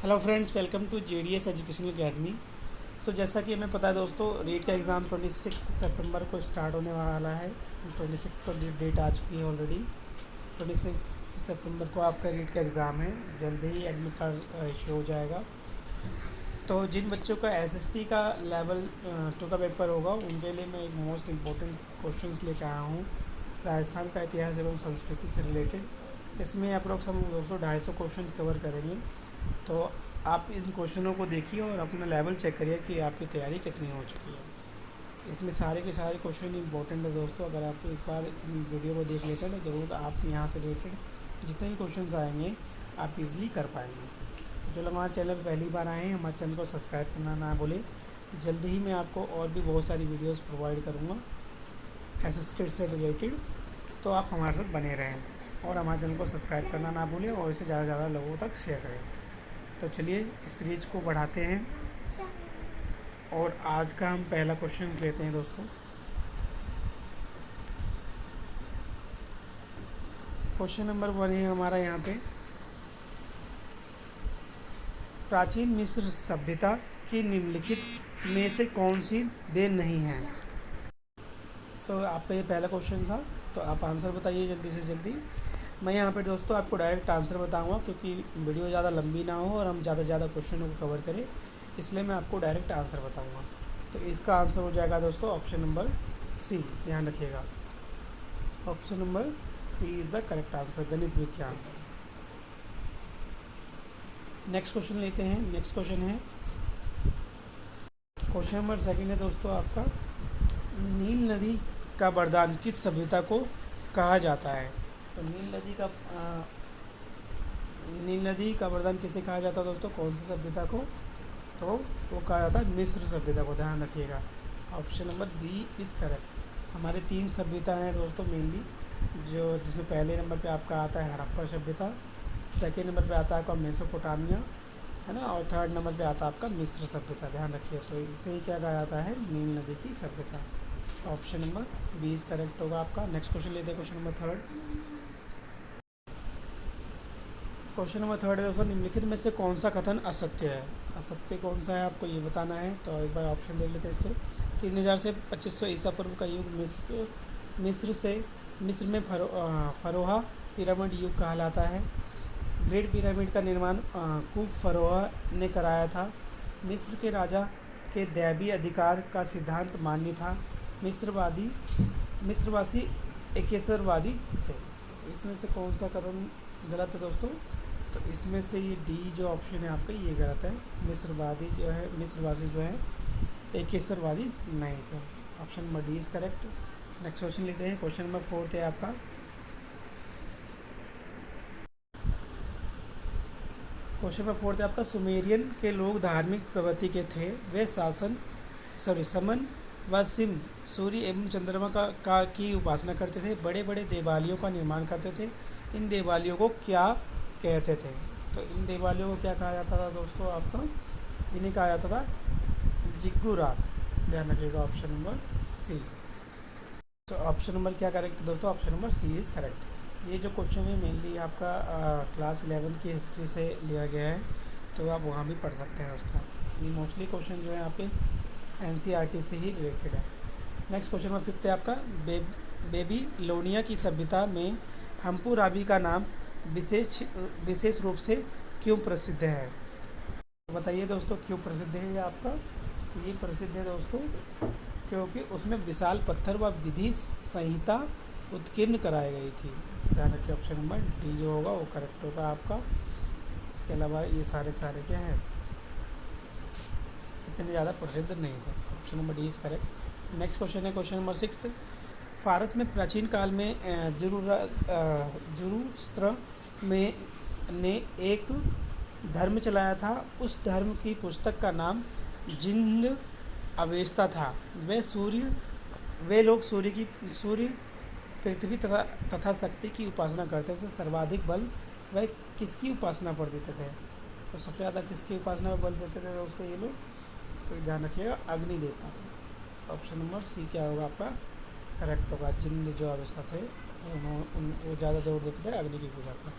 Hello friends, welcome to JDS educational academy. सो जैसा कि हमें पता है दोस्तों, रीट का एग्ज़ाम 26 सितंबर को स्टार्ट होने वाला है। 26 को डेट आ चुकी है ऑलरेडी। 26 सितंबर को आपका रीट का एग्ज़ाम है। जल्दी ही एडमिट कार्ड इशू हो जाएगा। तो जिन बच्चों का SST का लेवल 2 का पेपर होगा, उनके लिए मैं एक मोस्ट इम्पोर्टेंट क्वेश्चंस लेकर आया हूँ, राजस्थान का इतिहास एवं संस्कृति से रिलेटेड। इसमें आप लोग सब दोस्तों 250 क्वेश्चन कवर करेंगे। तो आप इन क्वेश्चनों को देखिए और अपना लेवल चेक करिए कि आपकी तैयारी कितनी हो चुकी है। इसमें सारे के सारे क्वेश्चन इंपॉर्टेंट है दोस्तों। अगर आप एक बार इन वीडियो को देख लेते हैं तो ज़रूर आप यहाँ से रिलेटेड जितने भी क्वेश्चंस आएंगे आप इजीली कर पाएंगे। जो लोग हमारे चैनल पर पहली बार आए हैं, हमारे चैनल को सब्सक्राइब करना ना भूलें। जल्दी ही मैं आपको और भी बहुत सारी वीडियोज़ प्रोवाइड करूँगा SST से रिलेटेड। तो आप हमारे साथ बने रहें और हमारे चैनल को सब्सक्राइब करना ना भूलें और इसे ज़्यादा से ज़्यादा लोगों तक शेयर करें। तो चलिए इस सीरीज को बढ़ाते हैं और आज का हम पहला क्वेश्चन लेते हैं दोस्तों। क्वेश्चन नंबर 1 है हमारा यहाँ पे, प्राचीन मिस्र सभ्यता की निम्नलिखित में से कौन सी देन नहीं है। आपका ये पहला क्वेश्चन था, तो आप आंसर बताइए जल्दी से जल्दी। मैं यहाँ पे दोस्तों आपको डायरेक्ट आंसर बताऊँगा, क्योंकि वीडियो ज़्यादा लंबी ना हो और हम ज़्यादा से ज़्यादा क्वेश्चनों को कवर करें, इसलिए मैं आपको डायरेक्ट आंसर बताऊँगा। तो इसका आंसर हो जाएगा दोस्तों ऑप्शन नंबर सी। ध्यान रखिएगा, option number C is the correct answer, गणित विज्ञान। नेक्स्ट क्वेश्चन लेते हैं। नेक्स्ट क्वेश्चन है, क्वेश्चन नंबर 2 है दोस्तों आपका, नील नदी का वरदान किस सभ्यता को कहा जाता है। तो नील नदी का वरदान किसे कहा जाता है दोस्तों, कौन सी सभ्यता को। तो वो कहा जाता है मिस्र सभ्यता को। ध्यान रखिएगा, option number B is correct. हमारे 3 सभ्यता हैं दोस्तों मेनली, जिसमें पहले नंबर पे आपका आता है हड़प्पा सभ्यता, सेकेंड नंबर पे आता है आपका मेसोपोटामिया, है ना, और थर्ड नंबर पे आता है आपका मिस्र सभ्यता। ध्यान रखिए, तो इसे ही क्या कहा जाता है, नील नदी की सभ्यता। Option number B is correct होगा आपका। नेक्स्ट क्वेश्चन लेते हैं, क्वेश्चन नंबर 3। क्वेश्चन नंबर 3 है दोस्तों, निम्नलिखित में से कौन सा कथन असत्य है। असत्य कौन सा है आपको ये बताना है। तो एक बार ऑप्शन देख लेते हैं इसके। 3000 से 2500 ईसा पूर्व का युग मिस्र में फरोहा पिरामिड युग कहलाता है। ग्रेट पिरामिड का निर्माण कुफ फरोहा ने कराया था। मिस्र के राजा के दैवीय अधिकार का सिद्धांत मान्य था। मिस्रवासी एकेश्वरवादी थे। तो इसमें से कौन सा कथन गलत है दोस्तों। तो इसमें से ये डी जो ऑप्शन है आपका, ये गलत है। मिस्रवासी जो है एकेश्वरवादी नहीं थे। Option number D is correct. Next question लेते हैं। क्वेश्चन नंबर 4 है आपका, क्वेश्चन नंबर 4 है आपका, सुमेरियन के लोग धार्मिक प्रवृत्ति के थे। वे समन व सिम, सूर्य एवं चंद्रमा की उपासना करते थे। बड़े बड़े देवालयों का निर्माण करते थे। इन देवालयों को क्या कहते थे। तो इन देवालयों को क्या कहा जाता था दोस्तों आपका, इन्हें कहा जाता था जिग्गुराट। ध्यान रखिएगा, ऑप्शन नंबर सी। तो ऑप्शन नंबर क्या करेक्ट है दोस्तों, option number C is correct. ये जो क्वेश्चन है मेनली आपका क्लास 11 की हिस्ट्री से लिया गया है, तो आप वहाँ भी पढ़ सकते हैं दोस्तों। ये मोस्टली क्वेश्चन जो है आपके NCERT से ही रिलेटेड है। नेक्स्ट क्वेश्चन नंबर 5 है आपका, बेबीलोनिया की सभ्यता में हम्पुराबी का नाम विशेष रूप से क्यों प्रसिद्ध है। बताइए दोस्तों क्यों प्रसिद्ध है ये आपका। तो ये प्रसिद्ध है दोस्तों क्योंकि उसमें विशाल पत्थर व विधि संहिता उत्कीर्ण कराई गई थी। ध्यान रखिए, ऑप्शन नंबर डी जो होगा वो करेक्ट होगा आपका। इसके अलावा ये सारे क्या हैं, इतने ज़्यादा प्रसिद्ध नहीं थे। Option number D is correct. Next question है क्वेश्चन नंबर 6। फारस में प्राचीन काल में जुरुस्त्र में ने एक धर्म चलाया था। उस धर्म की पुस्तक का नाम जिंद अवेस्ता था। वे लोग सूर्य, पृथ्वी तथा शक्ति की उपासना करते थे। सर्वाधिक बल वह किसकी उपासना पर देते थे। तो सबसे ज़्यादा किसकी उपासना पर बल देते थे दोस्तों ये लोग। तो ध्यान रखिएगा, अग्नि देवता थे। ऑप्शन नंबर सी क्या होगा आपका, करेक्ट होगा। जिंद जो अवस्था थे वो ज़्यादा जोर देते थे अग्नि की पूजा पर।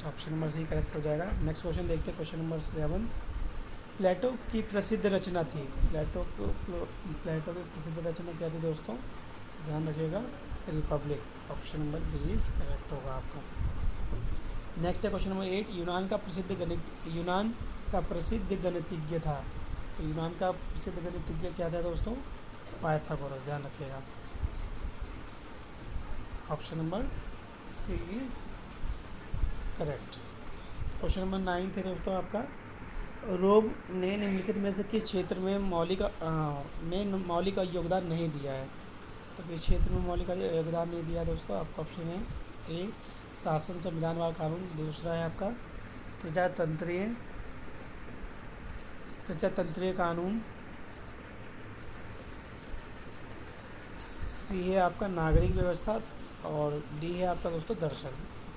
तो ऑप्शन नंबर सी करेक्ट हो जाएगा। नेक्स्ट क्वेश्चन देखते हैं, क्वेश्चन नंबर 7। प्लेटो की प्रसिद्ध रचना थी, प्लेटो की प्रसिद्ध रचना क्या थी दोस्तों, ध्यान रखिएगा, republic. Option number B is correct होगा आपका। नेक्स्ट है क्वेश्चन नंबर 8। यूनान का प्रसिद्ध गणितज्ञ था, तो यूनान का प्रसिद्ध गणितज्ञ क्या था दोस्तों, पाइथागोरस, ध्यान रखिएगा। Option number C is correct. Question number 9 थे दोस्तों आपका, रोम ने निम्नलिखित में से किस क्षेत्र में मौलिक का योगदान नहीं दिया है, तो किस क्षेत्र में मौलिक का योगदान नहीं दिया दोस्तों, आपका ऑप्शन है ए शासन संविधान व कानून, दूसरा है आपका प्रजातंत्रीय कानून, सी है आपका नागरिक व्यवस्था, और डी है आपका दोस्तों दर्शन।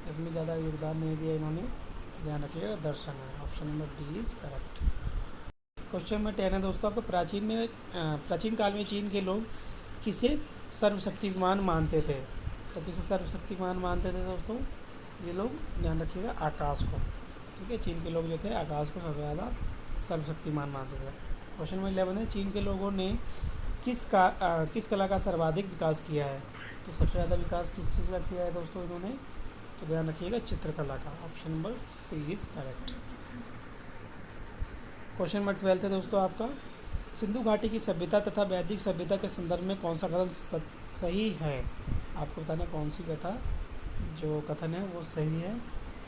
इसमें ज़्यादा योगदान नहीं दिया इन्होंने, तो ध्यान रखिएगा दर्शन है। Option number D is correct. Question number 10 है दोस्तों आपको, प्राचीन काल में चीन के लोग किसे सर्वशक्तिमान मानते थे, तो किसे सर्वशक्तिमान मानते थे दोस्तों, ये लोग ध्यान रखिएगा आकाश को, ठीक है, चीन के लोग जो थे आकाश को सबसे ज़्यादा सर्वशक्तिमान मानते थे। क्वेश्चन नंबर 11 है, चीन के लोगों ने किस कला का सर्वाधिक विकास किया है, तो सबसे ज़्यादा विकास किस चीज़ का किया है दोस्तों इन्होंने, तो ध्यान रखिएगा चित्रकला का। Option number C is correct. Question number 12 है दोस्तों आपका, सिंधु घाटी की सभ्यता तथा वैदिक सभ्यता के संदर्भ में कौन सा कथन सही है, आपको बताना कौन सी कथा जो कथन है वो सही है,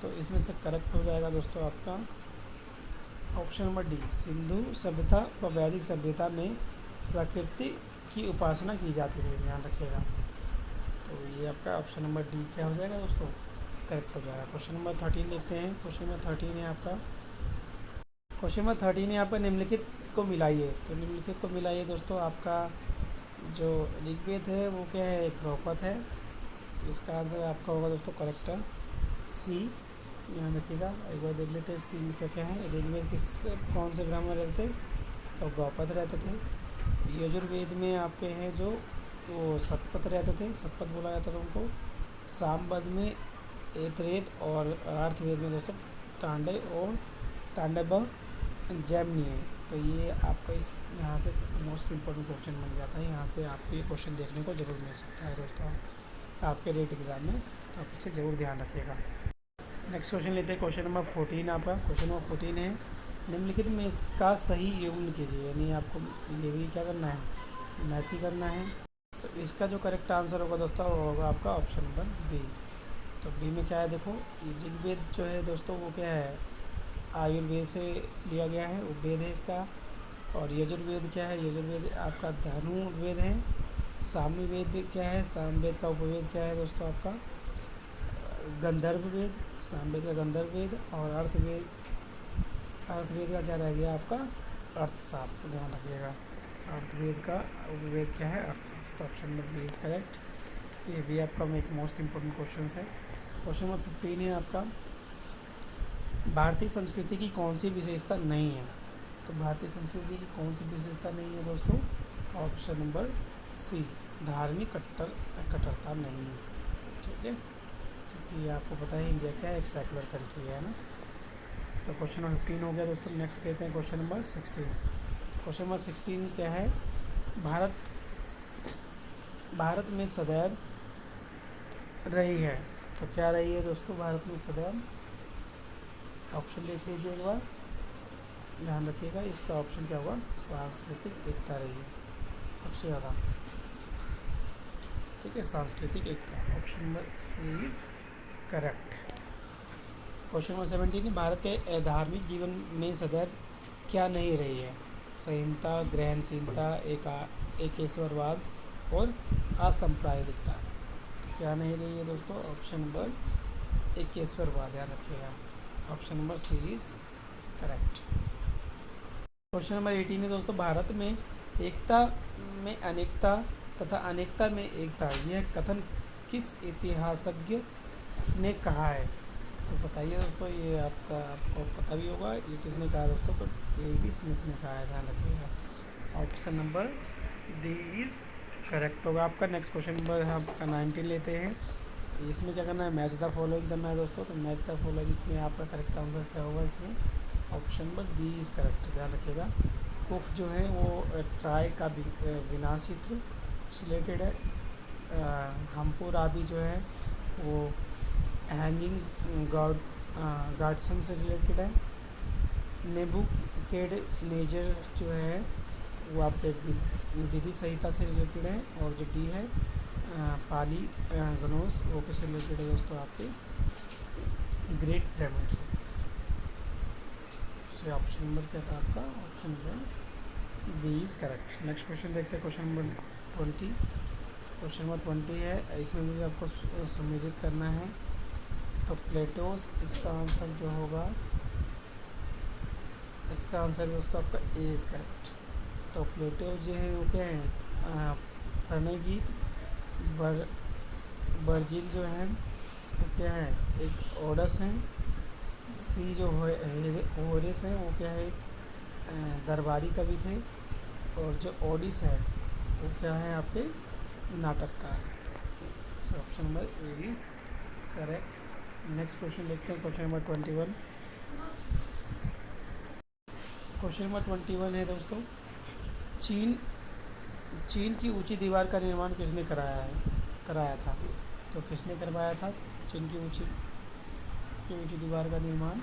तो इसमें से करेक्ट हो जाएगा दोस्तों आपका ऑप्शन नंबर डी, सिंधु सभ्यता व वैदिक सभ्यता में प्रकृति की उपासना की जाती थी, ध्यान रखिएगा। तो ये आपका ऑप्शन नंबर डी क्या हो जाएगा दोस्तों, करेक्ट हो जाएगा। क्वेश्चन नंबर 13 देखते हैं, क्वेश्चन नंबर 13 है आपका, क्वेश्चन नंबर 13 है आपका, निम्नलिखित को मिलाइए, तो निम्नलिखित को मिलाइए दोस्तों, आपका जो ऋग्वेद है वो क्या है, एक गौपद है, तो इसका आंसर आपका होगा दोस्तों करेक्ट है सी, ध्यान रखिएगा। एक बार देख लेते हैं सी में क्या क्या है, ऋग्वेद किस कौन से ब्राह्मण रहते, तो गौपद रहते थे। यजुर्वेद में आपके हैं जो वो सतपथ रहते थे, सतपथ बोला जाता था उनको। सामवेद में ऐतरेत, और अर्थवेद में दोस्तों तांडव जैमिनी है। तो ये आपका इस यहाँ से मोस्ट इम्पोर्टेंट क्वेश्चन बन जाता है, यहाँ से आपको ये क्वेश्चन देखने को ज़रूर मिल सकता है दोस्तों आपके रेट एग्ज़ाम में, तो आप इसे ज़रूर ध्यान रखिएगा। नेक्स्ट क्वेश्चन लेते हैं, क्वेश्चन नंबर 14 आपका, क्वेश्चन नंबर 14 है, निम्नलिखित में इसका सही युग्म कीजिए, यानी आपको ये भी क्या करना है, मैच ही करना है। तो इसका जो करेक्ट आंसर होगा दोस्तों वो होगा आपका ऑप्शन नंबर बी। तो बी में क्या है देखो, ऋग्वेद जो है दोस्तों वो क्या है, आयुर्वेद से लिया गया है, उपवेद है इसका। और यजुर्वेद क्या है, यजुर्वेद आपका धनुर्वेद है। सामवेद क्या है, सामवेद का उपवेद क्या है दोस्तों आपका गंधर्व वेद, सामवेद का गंधर्व वेद। और अर्थवेद का क्या रह गया आपका अर्थशास्त्र, ध्यान रखिएगा, अर्थवेद का उपवेद क्या है, अर्थशास्त्र। Option number B is correct. ये भी आपका एक मोस्ट इम्पोर्टेंट क्वेश्चन है। क्वेश्चन नंबर 15 है आपका, भारतीय संस्कृति की कौन सी विशेषता नहीं है, तो भारतीय संस्कृति की कौन सी विशेषता नहीं है दोस्तों, ऑप्शन नंबर सी, धार्मिक कट्टरता नहीं है, ठीक है, क्योंकि आपको पता है इंडिया क्या है, एक सेकुलर कंट्री है ना। तो क्वेश्चन नंबर 15 हो गया दोस्तों। नेक्स्ट कहते हैं क्वेश्चन नंबर 16। क्वेश्चन नंबर 16 क्या है, भारत में सदैव रही है, तो क्या रही है दोस्तों भारत में सदैव, ऑप्शन देख लीजिए एक बार, ध्यान रखिएगा, इसका ऑप्शन क्या होगा, सांस्कृतिक एकता रही है सबसे ज़्यादा, ठीक है, सांस्कृतिक एकता। Option number is correct. Question number 17, भारत के धार्मिक जीवन में सदैव क्या नहीं रही है, संहिता, ग्रहणशीलता, एकेश्वरवाद और असंप्रायिकता, क्या नहीं रही है दोस्तों, ऑप्शन नंबर एकेश्वरवाद, ध्यान रखिएगा, option number C is correct. Question number 18 है दोस्तों, भारत में एकता में अनेकता तथा अनेकता में एकता, यह कथन किस इतिहासज्ञ ने कहा है, तो बताइए दोस्तों, ये आपको पता भी होगा ये किसने कहा दोस्तों, तो A.B. स्मिथ ने कहा है, ध्यान रखिएगा, option number D is correct होगा आपका। नेक्स्ट क्वेश्चन नंबर आपका 19 लेते हैं। इसमें क्या करना है, मैच द फॉलोइंग करना है दोस्तों। तो मैच द फॉलोइंग में आपका करेक्ट आंसर क्या होगा इसमें, option number B is correct. ध्यान रखिएगा, कुफ जो है वो ट्राई का विनाश चित्र से रिलेटेड है। हमपुराबी जो है वो हैंगिंग गार्डसन से रिलेटेड है। नेबुकेड नेजर जो है वो आपके विधि संहिता से रिलेटेड है। और जो डी है पाली गनोस वो किससे रिलेटेड है दोस्तों, आपके ग्रेट पिरामिड से। ऑप्शन नंबर क्या था आपका, option number B is correct. Next question देखते हैं, क्वेश्चन नंबर 20। क्वेश्चन नंबर 20 है, इसमें भी आपको सम्मिलित करना है। तो प्लेटोस, इसका आंसर जो होगा, इसका आंसर दोस्तों आपका ए इज़ करेक्ट। तो प्लेटो जो है वो क्या है, प्रणय गीत। बर्जिल जो है वो क्या है, एक ओडस है। सी जो होरेस है वो क्या है, दरबारी कवि थे। और जो ओडिस है वो क्या है, आपके नाटककार। So option number A is correct. Next question देखते हैं, क्वेश्चन नंबर 21। क्वेश्चन नंबर 21 है दोस्तों, चीन चीन की ऊंची दीवार का निर्माण किसने कराया था। तो किसने करवाया था चीन की ऊंची दीवार का निर्माण।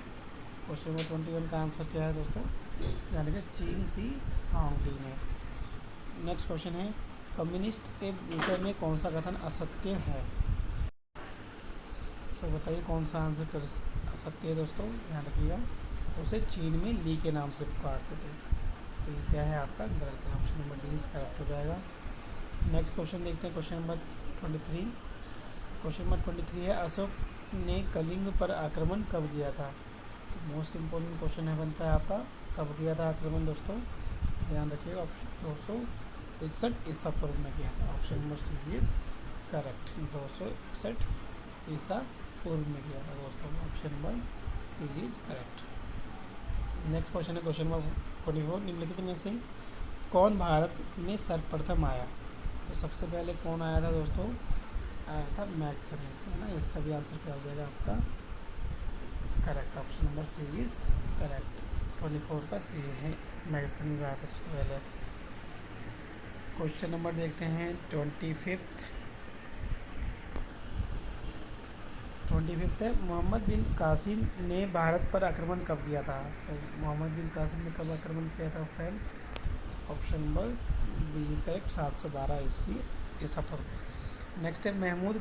क्वेश्चन नंबर 21 का आंसर क्या है दोस्तों, यानी कि चीन सी हांगटी ने। नेक्स्ट क्वेश्चन है, कम्युनिस्ट के विषय में कौन सा कथन असत्य है। सो बताइए कौन सा आंसर कर असत्य है दोस्तों, ध्यान रखिएगा। उसे चीन में ली के नाम से पुकारते थे। तो ये क्या है आपका, गलत है। Option number D is correct हो जाएगा। नेक्स्ट क्वेश्चन देखते हैं, क्वेश्चन नंबर 23। क्वेश्चन नंबर 23 है, अशोक ने कलिंग पर आक्रमण कब किया था। तो मोस्ट इम्पोर्टेंट क्वेश्चन है बनता है आपका, कब किया था आक्रमण दोस्तों, ध्यान रखिएगा। 261 ईसा पूर्व में किया था। Option number C is correct, 261 ईसा पूर्व में किया था दोस्तों। Option number C is correct. Next question है, क्वेश्चन नंबर 24। निम्नलिखित में से कौन भारत में सर्वप्रथम आया। तो सबसे पहले कौन आया था दोस्तों, आया था मैग्स्थनीज, है ना। इसका भी आंसर क्या हो जाएगा आपका, correct. Option number C is correct. 24 का सी है, मैग्स्थनीज आया था सबसे पहले। क्वेश्चन नंबर देखते हैं 25th है, मोहम्मद बिन कासिम ने भारत पर आक्रमण कब किया था। तो मोहम्मद बिन कासिम ने कब आक्रमण किया था friends, option number B is correct, 712 ईसा पूर्व। नेक्स्ट है, महमूद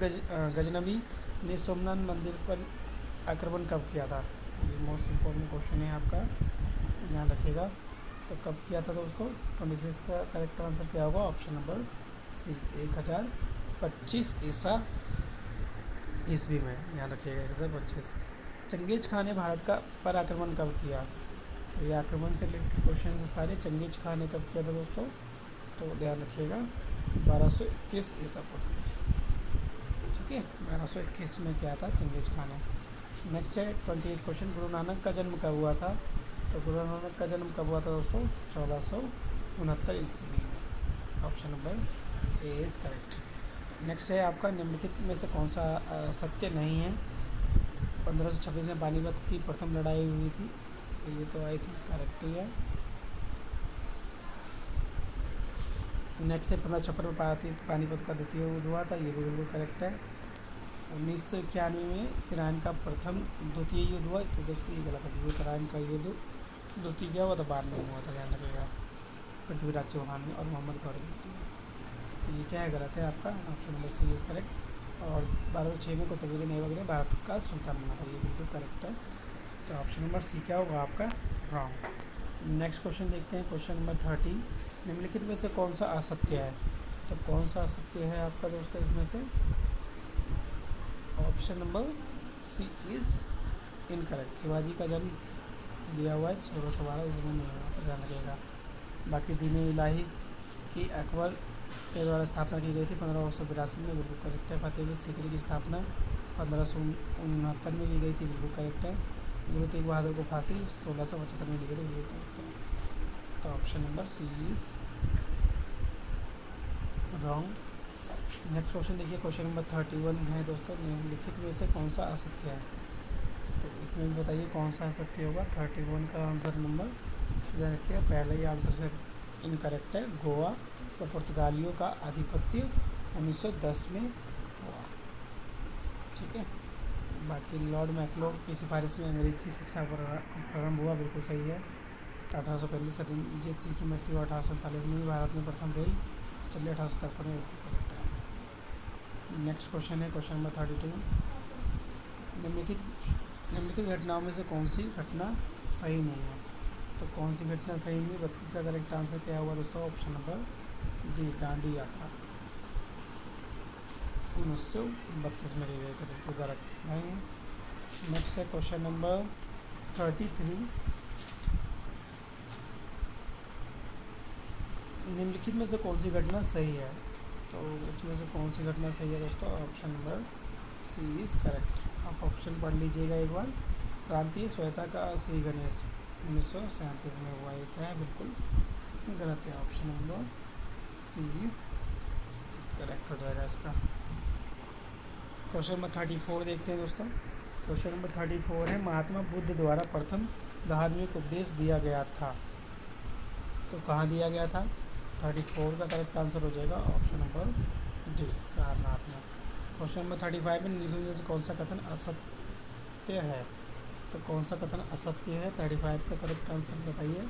गजनबी ने सोमनाथ मंदिर पर आक्रमण कब किया था। तो ये मोस्ट इम्पोर्टेंट क्वेश्चन है आपका, ध्यान रखिएगा। तो कब किया था दोस्तों, 26 का करेक्ट आंसर क्या होगा, ऑप्शन नंबर सी, 1025 ईस्वी में, ध्यान रखिएगा 1025। चंगेज खान ने भारत का पर आक्रमण कब किया। तो ये आक्रमण से रिलेटेड क्वेश्चन है सारे। चंगेज खान ने कब किया था दोस्तों, तो ध्यान रखिएगा 1221 ईसा पूर्व में, ठीक है, 1221 में किया था चंगेज खान ने। नेक्स्ट है 28 क्वेश्चन, गुरु नानक का जन्म कब हुआ था। तो गुरु नानक का जन्म कब हुआ था दोस्तों, 1469 ईस्वी में। Option number A is correct. Next है आपका, निम्नलिखित में से कौन सा सत्य नहीं है। 1526 में पानीपत की प्रथम लड़ाई हुई थी। तो ये तो आई थिंक करेक्ट ही है। नेक्स्ट है 1556 में पानीपत का द्वितीय युद्ध हुआ था। ये भी बिल्कुल करेक्ट है। 1991 में तराइन का प्रथम द्वितीय युद्ध हुआ। तो दोस्तों ये गलत है, तराइन का युद्ध द्वितीय क्या हुआ था, 92 में हुआ था, ध्यान रखिएगा, पृथ्वीराज चौहान में और मोहम्मद गौरी में। तो ये क्या है, गलत है आपका, option number C is correct. और 1206 में कुतुबुद्दीन ऐबक ने भारत का सुल्तान बना था। ये बिल्कुल करेक्ट है। तो ऑप्शन नंबर सी क्या होगा आपका, रॉन्ग। नेक्स्ट क्वेश्चन देखते हैं, क्वेश्चन नंबर 30। निम्नलिखित में से कौन सा असत्य है। तो कौन सा असत्य है आपका दोस्तों इसमें से, option number C is incorrect. Shivaji का जन्म दिया हुआ है 1612 इसमें नहीं हुआ, तो ध्यान रखिएगा। बाकी दीन इलाही की अकबर के द्वारा स्थापना की गई थी 1582 में, बिल्कुल करेक्ट है। फतेहपुर सीकरी की स्थापना 1569 में की गई थी, बिल्कुल करेक्ट है। गुरु तेग बहादुर को फांसी 1675 में दी गई थी, बिल्कुल करेक्ट है। तो option number C is wrong. Next question देखिए, क्वेश्चन नंबर 31 है दोस्तों, निम्नलिखित में से कौन सा असत्य है। तो इसमें भी बताइए कौन सा असत्य होगा। 31 का आंसर नंबर ध्यान रखिएगा, पहला ही आंसर से इनकरेक्ट है। गोवा व पुर्तगालियों का आधिपत्य 1910 में हुआ। ठीक है, बाकी लॉर्ड मैक्लो की सिफारिश में अंग्रेजी शिक्षा प्रारंभ हुआ, बिल्कुल सही है। 1835 रणजीत सिंह की मृत्यु 1839 में ही। भारत में प्रथम रेल चले 1853 में, बिल्कुल करेक्ट है। नेक्स्ट क्वेश्चन है क्वेश्चन नंबर 32। निम्नलिखित निम्नलिखित घटनाओं में से कौन सी घटना सही नहीं है। तो कौन सी घटना सही नहीं है। 32 का करेक्ट आंसर क्या होगा दोस्तों, ऑप्शन नंबर डी, दांडी यात्रा 1932 में ली गई थी, बिल्कुल करेक्ट नहीं है। नेक्स्ट है क्वेश्चन नंबर 33। निम्नलिखित में से कौन सी घटना सही है। तो इसमें से कौन सी घटना सही है दोस्तों, option number C is correct. आप ऑप्शन पढ़ लीजिएगा एक बार। प्रांतीय स्वायत्ता का श्री गणेश 1937 में हुआ, ये क्या है, बिल्कुल गलत है। Option number C is correct हो जाएगा इसका। क्वेश्चन नंबर 34 देखते हैं दोस्तों। क्वेश्चन नंबर 34 है, महात्मा बुद्ध द्वारा प्रथम धार्मिक उपदेश दिया गया था। तो कहाँ दिया गया था। 34 का करेक्ट आंसर हो जाएगा ऑप्शन नंबर डी, सारनाथ में। क्वेश्चन नंबर 35 में निम्नलिखित में से कौन सा कथन असत्य है। तो कौन सा कथन असत्य है, 35 का करेक्ट आंसर बताइए।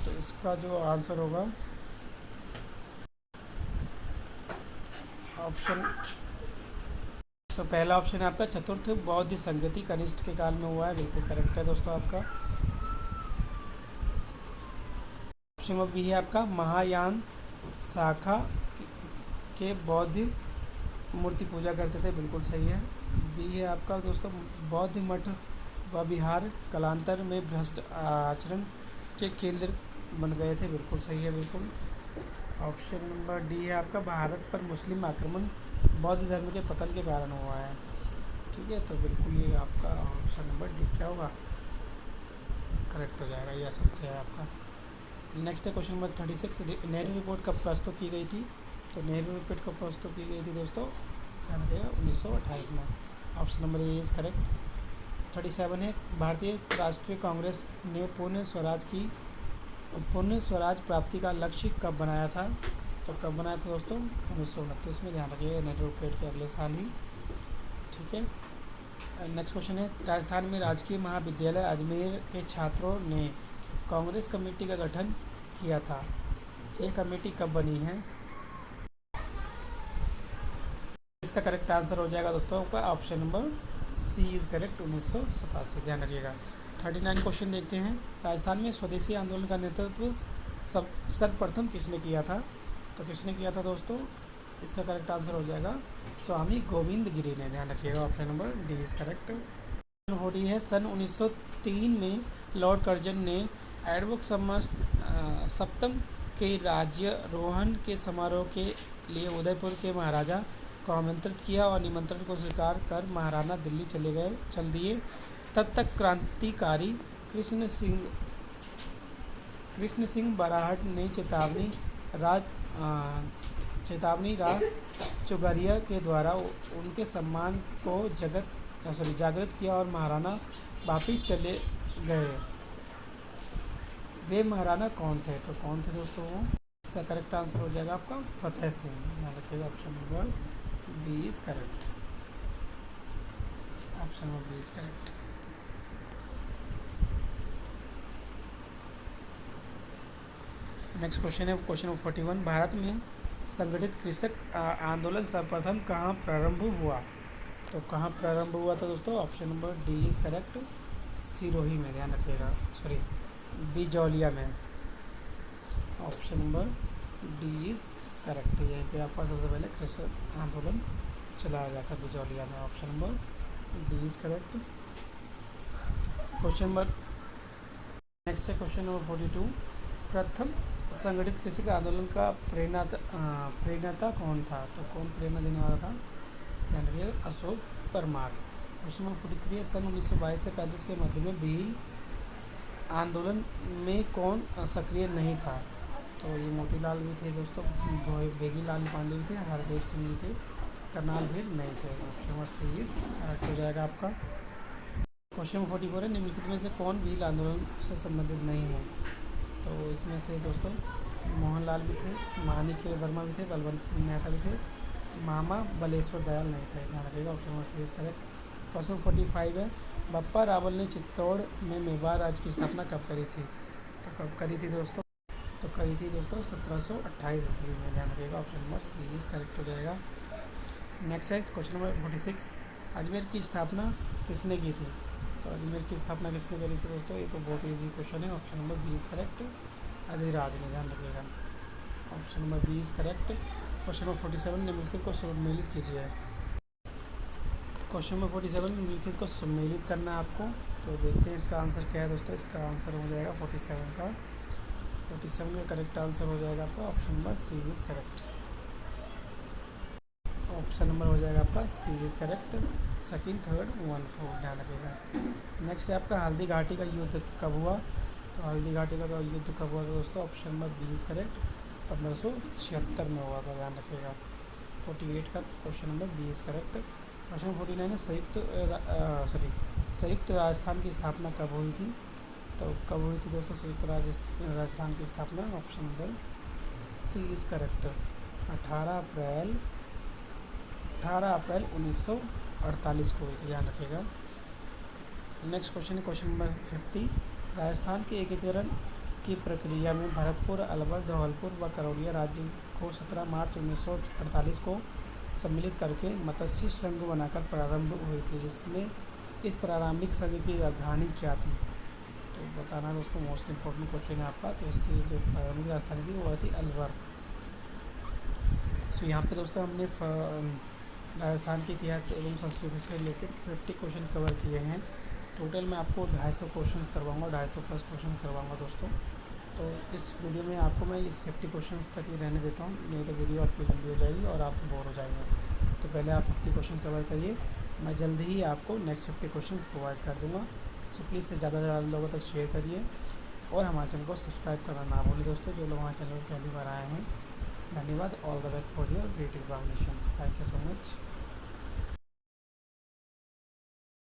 तो इसका जो आंसर होगा ऑप्शन, तो पहला ऑप्शन है आपका, चतुर्थ बौद्ध संगति कनिष्ठ के काल में हुआ है, बिल्कुल करेक्ट है दोस्तों आपका। ऑप्शन नंबर बी है आपका, महायान शाखा के बौद्ध मूर्ति पूजा करते थे, बिल्कुल सही है। डी है आपका दोस्तों, बौद्ध मठ व विहार कालांतर में भ्रष्ट आचरण के केंद्र बन गए थे, बिल्कुल सही है, बिल्कुल। ऑप्शन नंबर डी है आपका, भारत पर मुस्लिम आक्रमण बौद्ध धर्म के पतन के कारण हुआ है। ठीक है, तो बिल्कुल ये आपका ऑप्शन नंबर डी क्या होगा, करेक्ट हो जाएगा, ये सत्य है आपका। नेक्स्ट है क्वेश्चन नंबर 36। नेहरू रिपोर्ट कब प्रस्तुत की गई थी। तो नेहरू रिपोर्ट कब प्रस्तुत की गई थी दोस्तों, ध्यान रखिएगा 1928 में। Option number A is correct. 37 है, भारतीय राष्ट्रीय कांग्रेस ने पूर्ण स्वराज प्राप्ति का लक्ष्य कब बनाया था। तो कब बनाया था दोस्तों, 1929 में, ध्यान रखिएगा, नेहरू रिपोर्ट के अगले साल ही। ठीक है, नेक्स्ट क्वेश्चन है, राजस्थान में राजकीय महाविद्यालय अजमेर के छात्रों ने कांग्रेस कमेटी का गठन किया था। ये कमेटी कब बनी है। इसका करेक्ट आंसर हो जाएगा दोस्तों आपका option number C is correct, 1987, ध्यान रखिएगा। 39 क्वेश्चन देखते हैं। राजस्थान में स्वदेशी आंदोलन का नेतृत्व सर्वप्रथम किसने किया था। तो किसने किया था दोस्तों, इसका करेक्ट आंसर हो जाएगा स्वामी गोविंद गिरी ने, ध्यान रखिएगा, option number D is correct. हो रही है, सन 1903 में लॉर्ड कर्जन ने एडवर्ड सप्तम के राज्यारोहण के समारोह के लिए उदयपुर के महाराजा को आमंत्रित किया और निमंत्रण को स्वीकार कर महाराणा दिल्ली चल दिए। तब तक क्रांतिकारी कृष्ण सिंह बराहट ने चेतावनी राज चौगरिया के द्वारा उनके सम्मान को जागृत किया और महाराणा वापिस चले गए। वे महाराणा कौन थे। तो कौन थे दोस्तों वो, इसका करेक्ट आंसर हो जाएगा आपका फतेह सिंह, ध्यान रखिएगा, option number B is correct, option number B is correct. Next question है क्वेश्चन नंबर 41। भारत में संगठित कृषक आंदोलन सर्वप्रथम कहाँ प्रारंभ हुआ। तो कहाँ प्रारंभ हुआ था दोस्तों, option number D is correct, Sirohi में, ध्यान रखिएगा, सॉरी बिजौलिया में, option number D is correct. यहीं पे आपका सबसे पहले कृषक आंदोलन चलाया गया था बिजौलिया में, option number D is correct. Question number next है क्वेश्चन नंबर 42। प्रथम संगठित कृषि आंदोलन का प्रेरणाता कौन था। तो कौन प्रेरणा देने वाला था, ध्यान रखिए, अशोक परमार। क्वेश्चन नंबर 43 है, सन 1922 से 35 के मध्य में भील आंदोलन में कौन सक्रिय नहीं था। तो ये मोतीलाल भी थे दोस्तों, बेगी लाल पांडे भी थे, हरदेव सिंह भी थे, करनाल भीर नहीं थे। Option number C is correct हो जाएगा आपका। क्वेश्चन नंबर 44 है, निम्नलिखित में से कौन भील आंदोलन से संबंधित नहीं है? तो इसमें से दोस्तों मोहनलाल भी थे, माणिक्य वर्मा भी थे, बलवंत सिंह मेहता भी थे, मामा बलेश्वर दयाल नहीं थे। ध्यान रखिएगा, option number C is correct. Question 45 है, बप्पा रावल ने चित्तौड़ में मेवाड़ राज्य की स्थापना कब करी थी? तो कब करी थी दोस्तों? तो करी थी दोस्तों 1728 ईस्वी में। ध्यान रखिएगा, option number C is correct हो जाएगा। नेक्स्ट है क्वेश्चन नंबर 46, अजमेर की स्थापना किसने की थी? तो अजमेर की स्थापना किसने करी थी दोस्तों? ये तो बहुत ईजी क्वेश्चन है, option number B is correct, Ajayraj ने। ध्यान रखिएगा, option number B is correct. Question number 47, निम्नलिखित को सम्मिलित कीजिए। क्वेश्चन नंबर 47, निम्नलिखित को सम्मिलित करना है आपको। तो देखते हैं इसका आंसर क्या है दोस्तों। इसका आंसर हो जाएगा 47 का 47 का करेक्ट आंसर हो जाएगा आपका option number C is correct. Option number हो जाएगा आपका C is correct, second, third, 1, 4। ध्यान रखिएगा। नेक्स्ट है आपका हल्दी घाटी का युद्ध कब हुआ? तो हल्दी घाटी का युद्ध कब हुआ था दोस्तों? Option number B is correct, 1576 में हुआ था। ध्यान रखिएगा। 48 का question number B is correct. Question 49 है, संयुक्त राजस्थान की स्थापना कब हुई थी? तो कब हुई थी दोस्तों संयुक्त राजस्थान की स्थापना? Option number C is correct, 18 अप्रैल 1948 को हुई थी। ध्यान रखिएगा। नेक्स्ट क्वेश्चन है क्वेश्चन नंबर 50, राजस्थान के एकीकरण की प्रक्रिया में भरतपुर, अलवर, धौलपुर व करौलिया राज्य को 17 मार्च 1948 को सम्मिलित करके मत्स्य संघ बनाकर प्रारंभ हुई थी। इसमें इस प्रारंभिक संघ की राजधानी क्या थी? तो बताना दोस्तों, मोस्ट इम्पोर्टेंट क्वेश्चन है आपका। तो इसकी जो प्रारंभिक राजधानी थी वो थी अलवर। सो यहाँ पे दोस्तों हमने राजस्थान के इतिहास एवं संस्कृति से रिलेटेड 50 क्वेश्चन कवर किए हैं। टोटल मैं आपको 250 क्वेश्चन करवाऊँगा, 250 प्लस क्वेश्चन करवाऊँगा दोस्तों। तो इस वीडियो में आपको मैं इस 50 क्वेश्चन तक ही रहने देता हूँ, नहीं तो वीडियो आपकी लंबी हो जाएगी और आप बोर हो जाएंगे। तो पहले आप 50 क्वेश्चन कवर करिए, मैं जल्दी ही आपको नेक्स्ट 50 क्वेश्चन प्रोवाइड कर दूँगा। सो प्लीज़ से ज़्यादा से ज़्यादा लोगों तक शेयर करिए और हमारे चैनल को सब्सक्राइब करना ना भूलें दोस्तों, जो लोग हमारे चैनल पर पहली बार आए हैं। धन्यवाद। All the best for your great examinations. Thank you so much.